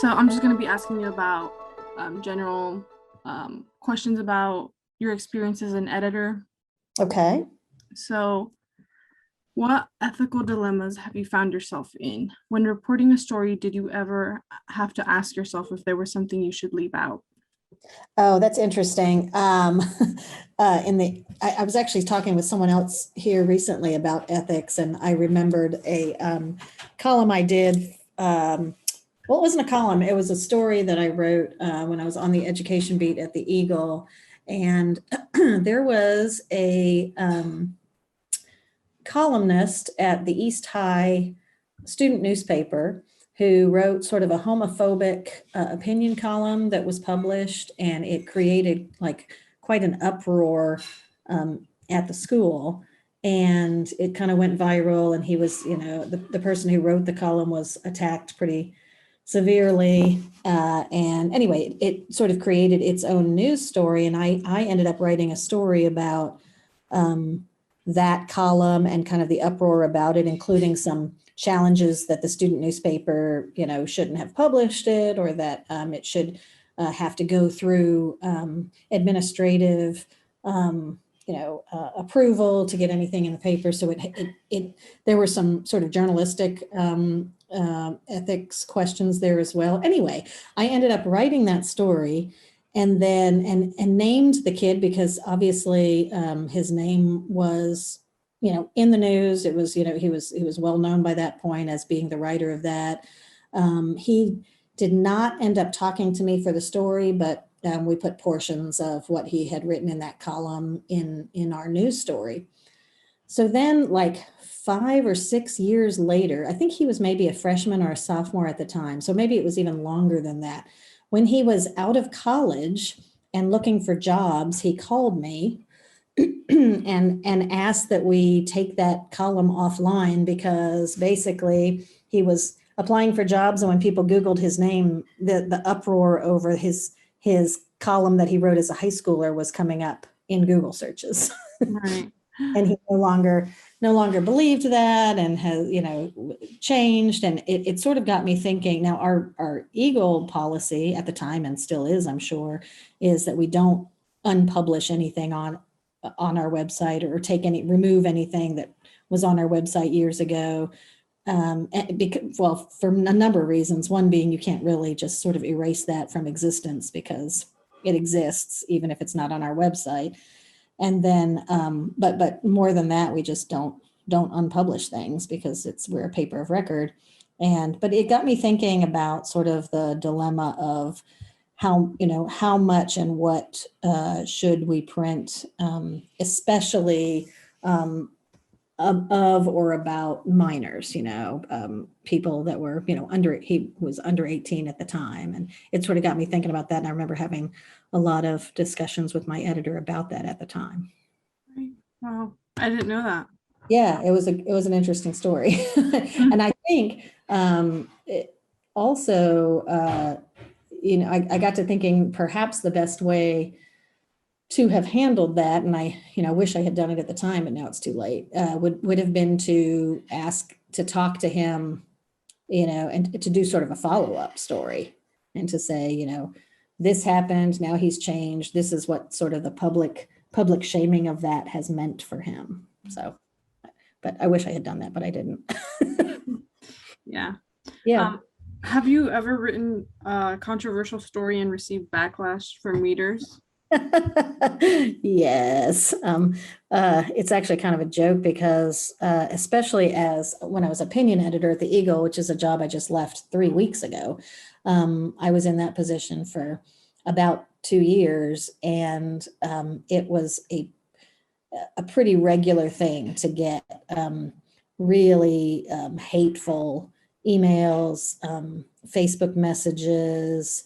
So I'm just going to be asking you about general questions about your experience as an editor. Okay. So, what ethical dilemmas have you found yourself in? When reporting a story, did you ever have to ask yourself if there was something you should leave out? Oh, that's interesting. I was actually talking with someone else here recently about ethics, and I remembered a column I did. Well, it wasn't a column; it was a story that I wrote when I was on the education beat at the Eagle, and there was a columnist at the East High student newspaper who wrote sort of a homophobic opinion column that was published, and it created like quite an uproar at the school. And it kind of went viral, and he was, the person who wrote the column was attacked pretty severely. And anyway, it sort of created its own news story. And I ended up writing a story about that column and kind of the uproar about it, including some challenges that the student newspaper, shouldn't have published it, or that it should have to go through administrative, approval to get anything in the paper. So there were some sort of journalistic ethics questions there as well. Anyway, I ended up writing that story and then and named the kid because obviously his name was in the news. It was he was well known by that point as being the writer of that. He did not end up talking to me for the story, but we put portions of what he had written in that column in our news story. So then, like 5 or 6 years later, I think he was maybe a freshman or a sophomore at the time, so maybe it was even longer than that. When he was out of college and looking for jobs, he called me and asked that we take that column offline because basically he was applying for jobs, and when people Googled his name, the uproar over his column that he wrote as a high schooler was coming up in Google searches. Right. And he no longer believed that, and has changed. And it sort of got me thinking. Now our Eagle policy at the time, and still is, I'm sure, is that we don't unpublish anything on our website, or remove anything that was on our website years ago. For a number of reasons. One being you can't really just sort of erase that from existence because it exists even if it's not on our website. And then, but more than that, we just don't unpublish things because we're a paper of record. But it got me thinking about sort of the dilemma of how much and what should we print, especially of or about minors, people that were, he was under 18 at the time. And it sort of got me thinking about that. And I remember having a lot of discussions with my editor about that at the time. Right. Wow. I didn't know that. Yeah, it was an interesting story. And I think it also, I got to thinking perhaps the best way to have handled that, and I wish I had done it at the time, but now it's too late, would have been to ask to talk to him, and to do sort of a follow-up story, and to say, this happened, now he's changed, this is what sort of the public shaming of that has meant for him. So, but I wish I had done that, but I didn't. Yeah. Yeah. Have you ever written a controversial story and received backlash from readers? Yes. It's actually kind of a joke because especially as when I was opinion editor at the Eagle, which is a job I just left 3 weeks ago, I was in that position for about 2 years, and it was a pretty regular thing to get really hateful emails, Facebook messages,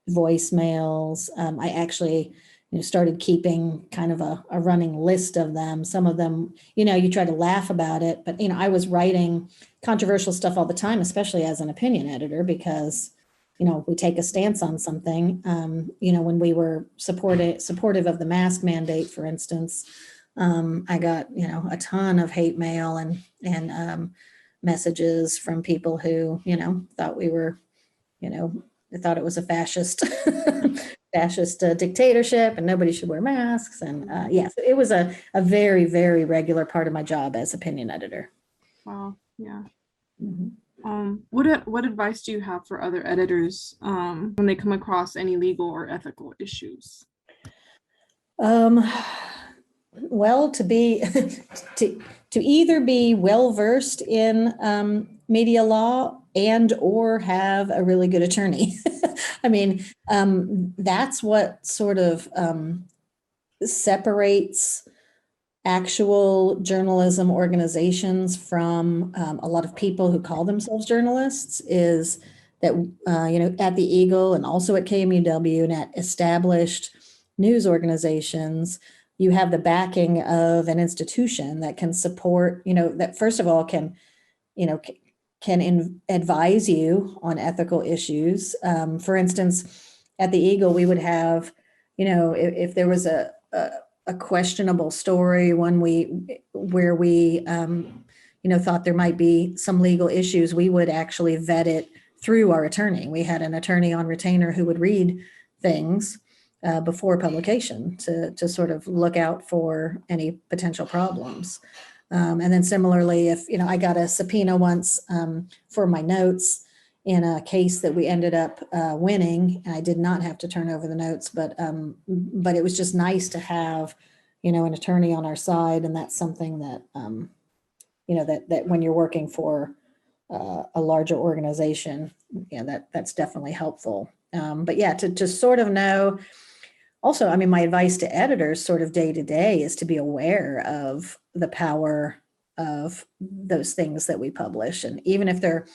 voicemails. I actually started keeping kind of a running list of them. Some of them, you try to laugh about it, but I was writing controversial stuff all the time, especially as an opinion editor, because we take a stance on something. When we were supportive of the mask mandate, for instance, I got a ton of hate mail and messages from people who thought we were they thought it was a fascist fascist dictatorship and nobody should wear masks. And yes, it was a very, very regular part of my job as opinion editor. Wow. Yeah. Mhm. What advice do you have for other editors when they come across any legal or ethical issues? Um, well, to be to either be well versed in media law and or have a really good attorney. I mean, that's what sort of separates actual journalism organizations from a lot of people who call themselves journalists is that, at the Eagle and also at KMUW and at established news organizations, you have the backing of an institution that can support, that first of all you know, advise you on ethical issues. For instance, at the Eagle, we would have, if there was a questionable story, one where we thought there might be some legal issues, we would actually vet it through our attorney. We had an attorney on retainer who would read things before publication to sort of look out for any potential problems. And then similarly, if I got a subpoena once for my notes in a case that we ended up winning, and I did not have to turn over the notes, but it was just nice to have an attorney on our side, and that's something that that when you're working for a larger organization, that's definitely helpful. But yeah, to sort of know. Also, I mean, my advice to editors sort of day to day is to be aware of the power of those things that we publish. And even if they're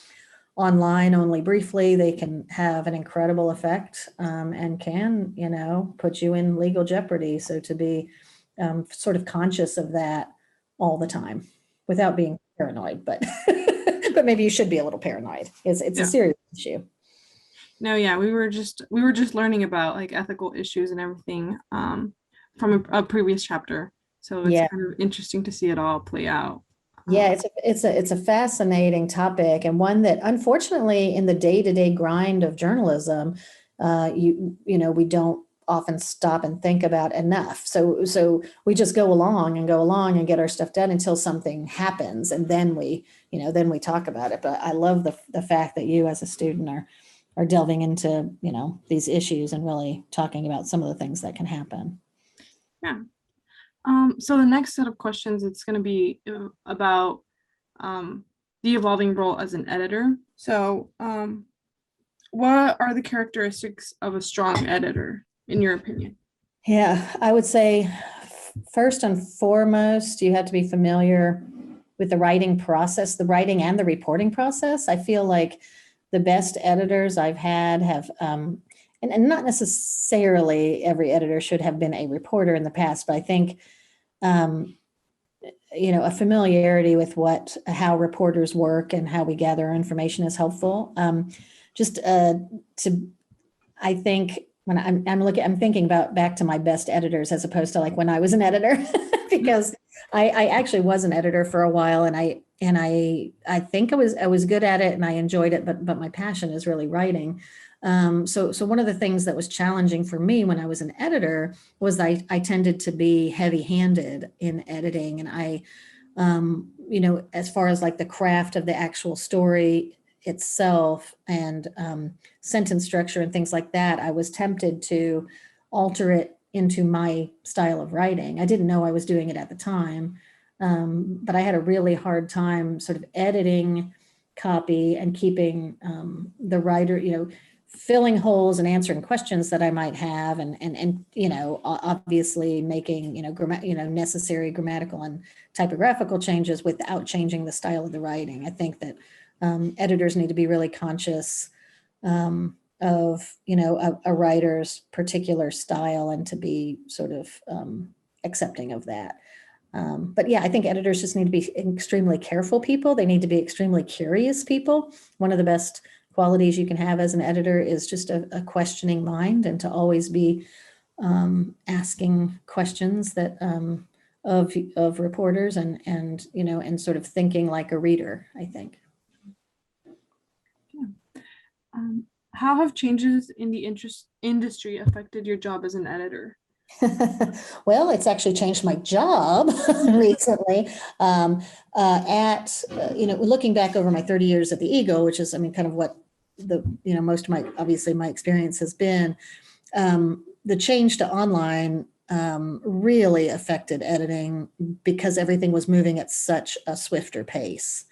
online only briefly, they can have an incredible effect and can, put you in legal jeopardy. So to be sort of conscious of that all the time without being paranoid, but but maybe you should be a little paranoid. It's a Yeah. serious issue. No, yeah, we were just learning about like ethical issues and everything from a previous chapter. So it's Yeah. kind of interesting to see it all play out. Yeah, it's a fascinating topic, and one that unfortunately in the day-to-day grind of journalism, we don't often stop and think about enough. So we just go along and get our stuff done until something happens, and then we talk about it. But I love the fact that you as a student are delving into, these issues and really talking about some of the things that can happen. Yeah. So the next set of questions, it's going to be about um, the evolving role as an editor. So, what are the characteristics of a strong editor, in your opinion? Yeah, I would say first and foremost, you have to be familiar with the writing process, the writing and the reporting process. I feel like the best editors I've had have, and not necessarily every editor should have been a reporter in the past, but I think, a familiarity with how reporters work and how we gather information is helpful. Just to I think when I'm thinking about back to my best editors as opposed to like when I was an editor, because I actually was an editor for a while, and I think I was good at it and I enjoyed it, but my passion is really writing. So one of the things that was challenging for me when I was an editor was I tended to be heavy-handed in editing, and as far as like the craft of the actual story itself and sentence structure and things like that, I was tempted to alter it into my style of writing. I didn't know I was doing it at the time, but I had a really hard time sort of editing copy and keeping the writer, filling holes and answering questions that I might have, and obviously making necessary grammatical and typographical changes without changing the style of the writing. I think that editors need to be really conscious of a writer's particular style and to be sort of accepting of that. But yeah, I think editors just need to be extremely careful people. They need to be extremely curious people. One of the best qualities you can have as an editor is just a questioning mind, and to always be asking questions that of reporters and sort of thinking like a reader, I think. Yeah. Um, how have changes in the industry affected your job as an editor? Well, it's actually changed my job recently. Looking back over my 30 years at the Eagle, which is, I mean, kind of what most of obviously my experience has been, the change to online really affected editing because everything was moving at such a swifter pace.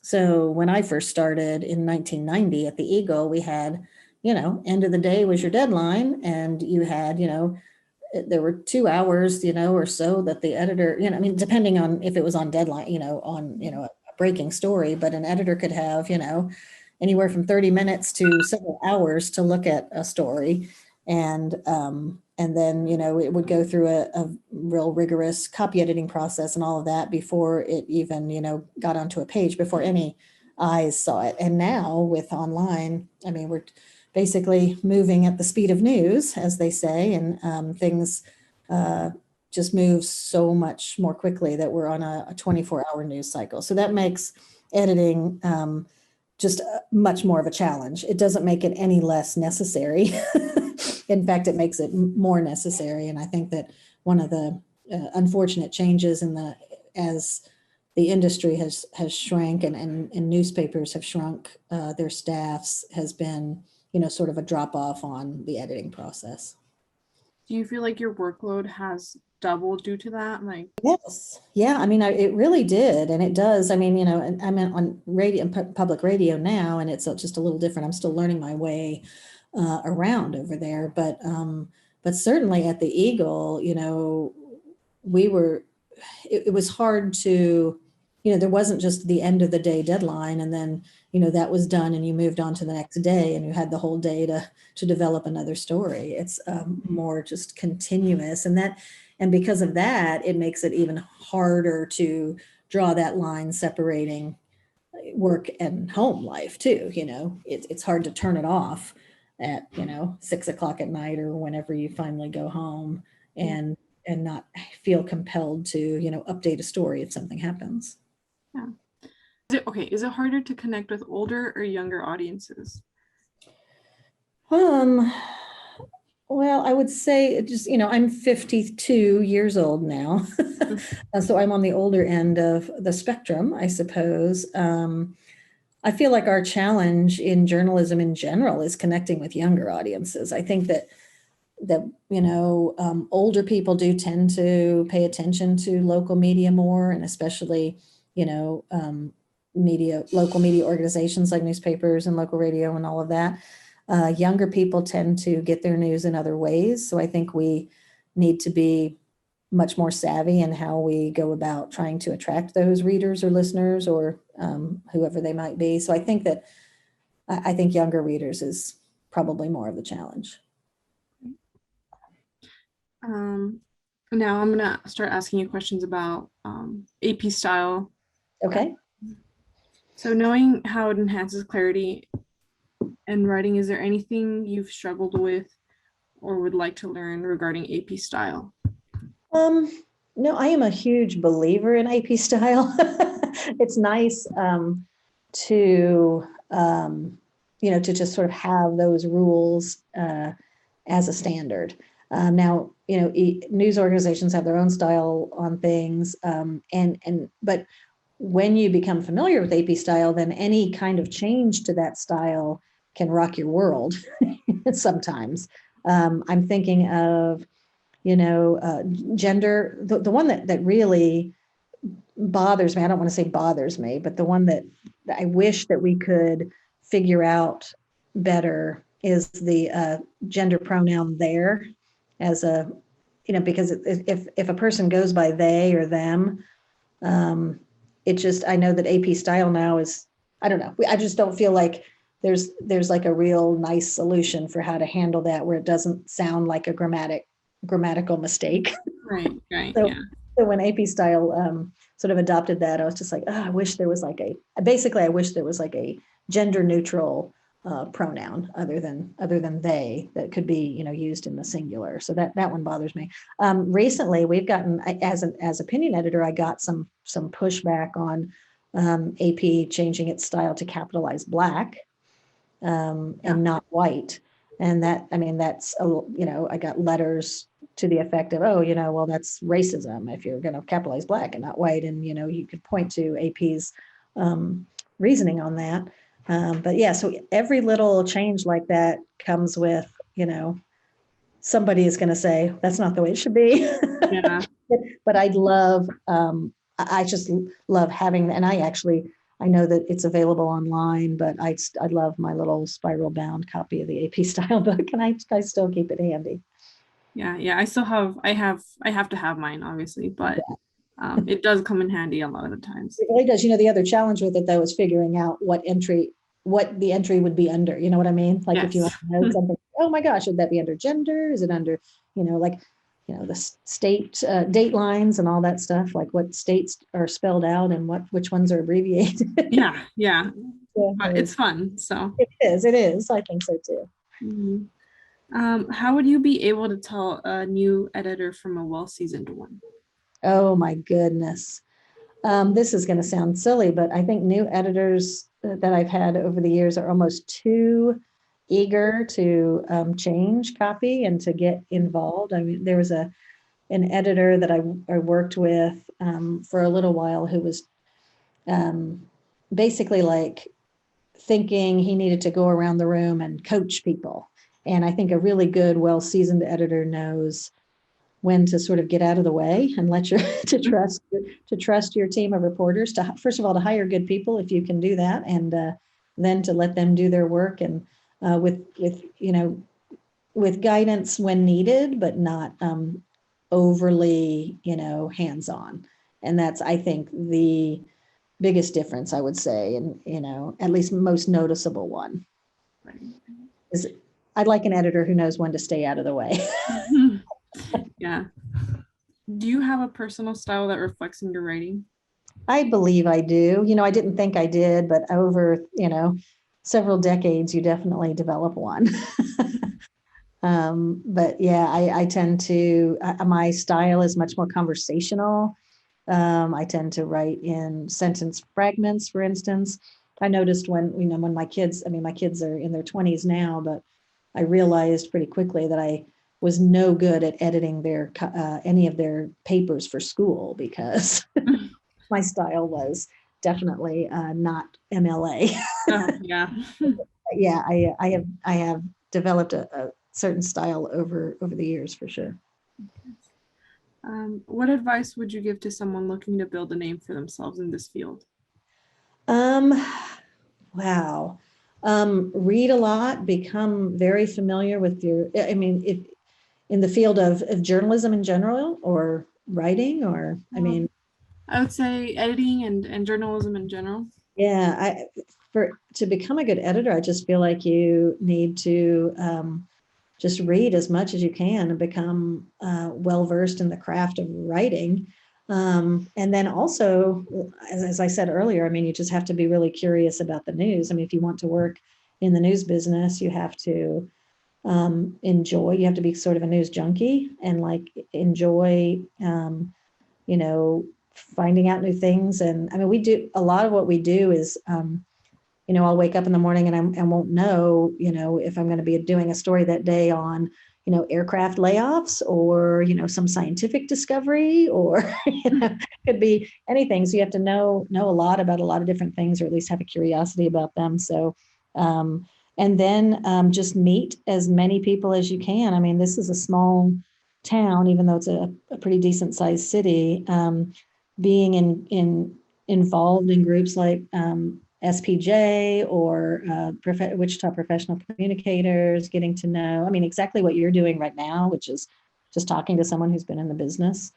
So when I first started in 1990 at the Eagle, we had, end of the day was your deadline, and you had, there were 2 hours, or so that the editor, I mean, depending on if it was on deadline, a breaking story, but an editor could have, anywhere from 30 minutes to several hours to look at a story. And then, it would go through a real rigorous copy editing process and all of that before it even, got onto a page, before any eyes saw it. And now with online, I mean, we're basically moving at the speed of news, as they say, and things just move so much more quickly that we're on a 24-hour news cycle. So that makes editing just much more of a challenge. It doesn't make it any less necessary. In fact, it makes it more necessary. And I think that one of the unfortunate changes as the industry has shrank and newspapers have shrunk their staffs has been, sort of a drop off on the editing process. Do you feel like your workload has doubled due to that? Like, Yes. Yeah. I mean, it really did. And it does. I mean, and I'm on radio, public radio now, and it's just a little different. I'm still learning my way around over there. But certainly at the Eagle, we were, it was hard to, there wasn't just the end of the day deadline. And then, that was done and you moved on to the next day and you had the whole day to develop another story. It's more just continuous. And because of that, it makes it even harder to draw that line separating work and home life too. It's hard to turn it off at 6 o'clock at night or whenever you finally go home and not feel compelled to update a story if something happens. yeah. Is it harder to connect with older or younger audiences? Well, I would say just, I'm 52 years old now. So I'm on the older end of the spectrum, I suppose. I feel like our challenge in journalism in general is connecting with younger audiences. I think that older people do tend to pay attention to local media more, and especially, local media organizations like newspapers and local radio and all of that. Younger people tend to get their news in other ways. So I think we need to be much more savvy in how we go about trying to attract those readers or listeners or whoever they might be. So I think that I think younger readers is probably more of the challenge. Now I'm gonna start asking you questions about AP style. Okay. So knowing how it enhances clarity and writing, is there anything you've struggled with or would like to learn regarding AP style? No, I am a huge believer in AP style. It's nice to to just sort of have those rules as a standard. Now, news organizations have their own style on things, but when you become familiar with AP style, then any kind of change to that style can rock your world sometimes. I'm thinking of, gender, the one that really bothers me. I don't want to say bothers me, but the one that I wish that we could figure out better is the gender pronoun there as a, because if a person goes by they or them, I know that AP style now is, I don't know. I just don't feel like there's like a real nice solution for how to handle that where it doesn't sound like a grammatical mistake. Right, So, yeah. so when AP style sort of adopted that, I was just like, I wish there was like a gender neutral pronoun other than they that could be used in the singular. So that one bothers me. Recently, we've gotten as opinion editor, I got some pushback on AP changing its style to capitalize Black. Yeah. and not white. And that, I mean, that's, I got letters to the effect of, oh, well, that's racism if you're going to capitalize black and not white. And, you could point to AP's reasoning on that. But yeah, so every little change like that comes with, somebody is going to say, that's not the way it should be. Yeah. But I love, I just love having, and I know that it's available online, but I love my little spiral bound copy of the AP style book, and I still keep it handy. Yeah. Yeah. I have to have mine, obviously, but it does come in handy a lot of the times. It really does. The other challenge with it though is figuring out what the entry would be under. You know what I mean? Like if you Yes. want to know something, oh my gosh, should that be under gender? Is it under, like, the state date lines and all that stuff, like what states are spelled out and which ones are abbreviated. Yeah. Yeah. But So it's fun. So. it is. I think so too. Mhm. How would you be able to tell a new editor from a well-seasoned one? Oh my goodness. This is going to sound silly, but I think new editors that I've had over the years are almost too eager to change copy and to get involved. I mean, there was an editor that I worked with for a little while who was um, basically like thinking he needed to go around the room and coach people. And I think a really good, well-seasoned editor knows when to sort of get out of the way and let your to trust your team of reporters to, first of all, to hire good people if you can do that, and then to let them do their work, and with guidance when needed, but not overly hands-on. And that's, I think, the biggest difference, I would say, and at least most noticeable one Right. is I'd like an editor who knows when to stay out of the way. Yeah. Do you have a personal style that reflects in your writing? I believe I do. I didn't think I did, but over, several decades, you definitely develop one. But yeah, I tend to, my style is much more conversational. I tend to write in sentence fragments, for instance. I noticed when my kids, my kids are in their 20s now, but I realized pretty quickly that I was no good at editing any of their papers for school because my style was definitely not MLA. Oh, yeah. Yeah, I have developed a certain style over the years for sure. What advice would you give to someone looking to build a name for themselves in this field? Um, wow. Read a lot, become very familiar with if in the field of journalism in general or writing, or, I would say editing and journalism in general. yeah, to become a good editor, I just feel like you need to just read as much as you can and become well versed in the craft of writing. And then also, as I said earlier, you just have to be really curious about the news. If you want to work in the news business, you have to you have to be sort of a news junkie and like enjoy, finding out new things. And we do a lot of what we do is, I'll wake up in the morning and I won't know, if I'm going to be doing a story that day on, aircraft layoffs or, some scientific discovery or, could be anything. So you have to know a lot about a lot of different things, or at least have a curiosity about them. So, and then just meet as many people as you can. This is a small town, even though it's a pretty decent sized city. Being involved in groups like SPJ or Wichita Professional Communicators, getting to know, exactly what you're doing right now, which is just talking to someone who's been in the business.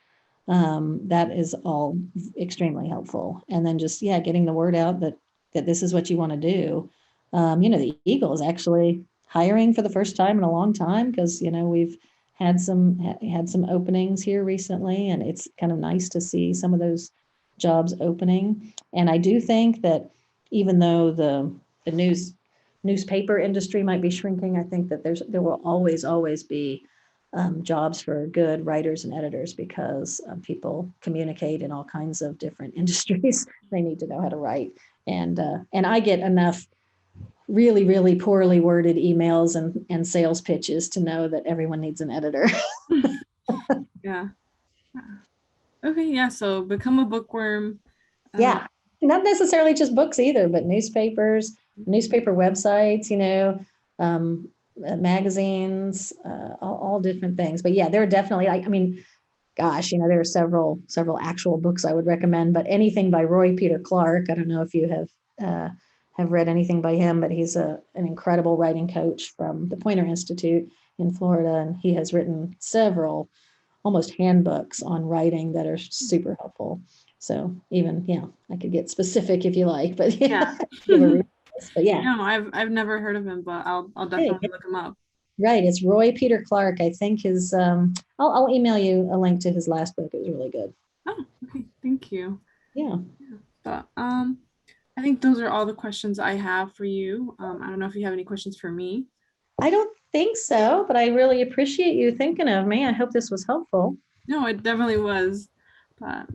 That is all extremely helpful. And then just, yeah, getting the word out that this is what you want to do. The Eagle is actually hiring for the first time in a long time because, we've had some openings here recently, and it's kind of nice to see some of those jobs opening. And I do think that even though the newspaper industry might be shrinking, I think that there will always be jobs for good writers and editors because people communicate in all kinds of different industries. They need to know how to write, and I get enough really, really poorly worded emails and sales pitches to know that everyone needs an editor. Yeah. Okay, yeah, so become a bookworm. Yeah, not necessarily just books either, but newspapers, newspaper websites, magazines, all different things. But yeah, there are definitely, I mean, gosh, there are several actual books I would recommend, but anything by Roy Peter Clark. I don't know if you have read anything by him, but he's an incredible writing coach from the Poynter Institute in Florida, and he has written several almost handbooks on writing that are super helpful. So even, I could get specific if you like, but Yeah. give a resource. But yeah, No, I've never heard of him, but I'll hey, definitely look him up. right. It's Roy Peter Clark. I think his, I'll email you a link to his last book. It was really good. Oh, okay, thank you. Yeah. But I think those are all the questions I have for you. I don't know if you have any questions for me. I don't think so, but I really appreciate you thinking of me. I hope this was helpful. No, it definitely was. But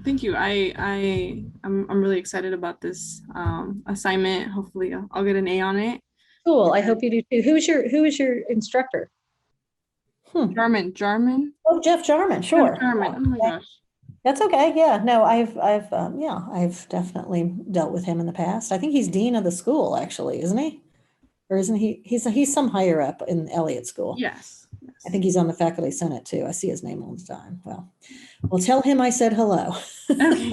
thank you. I'm really excited about this assignment. Hopefully I'll get an A on it. Cool. I hope you do too. Who is your instructor? Jarman. Oh, Jeff Jarman. Jeff Sure. Jarman. Oh my gosh. That's okay. Yeah. No, I've definitely dealt with him in the past. I think he's dean of the school, actually, isn't he? Or isn't he? He's some higher up in Elliott School. Yes. I think he's on the faculty senate too. I see his name all the time. Well, tell him I said hello. Okay.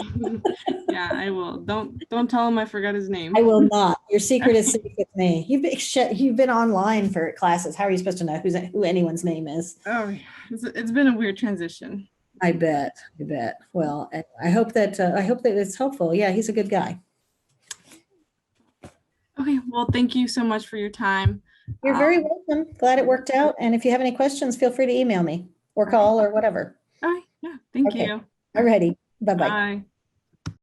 Yeah, I will. Don't tell him I forgot his name. I will not. Your secret is safe with me. You've been online for classes. How are you supposed to know who anyone's name is? Oh yeah. It's been a weird transition. I bet. I bet. Well, I hope that it's helpful. Yeah, he's a good guy. Okay, well, thank you so much for your time. You're very welcome. Glad it worked out. And if you have any questions, feel free to email me or call or whatever. All right, yeah, thank Okay. you. Alrighty. Bye-bye. Bye.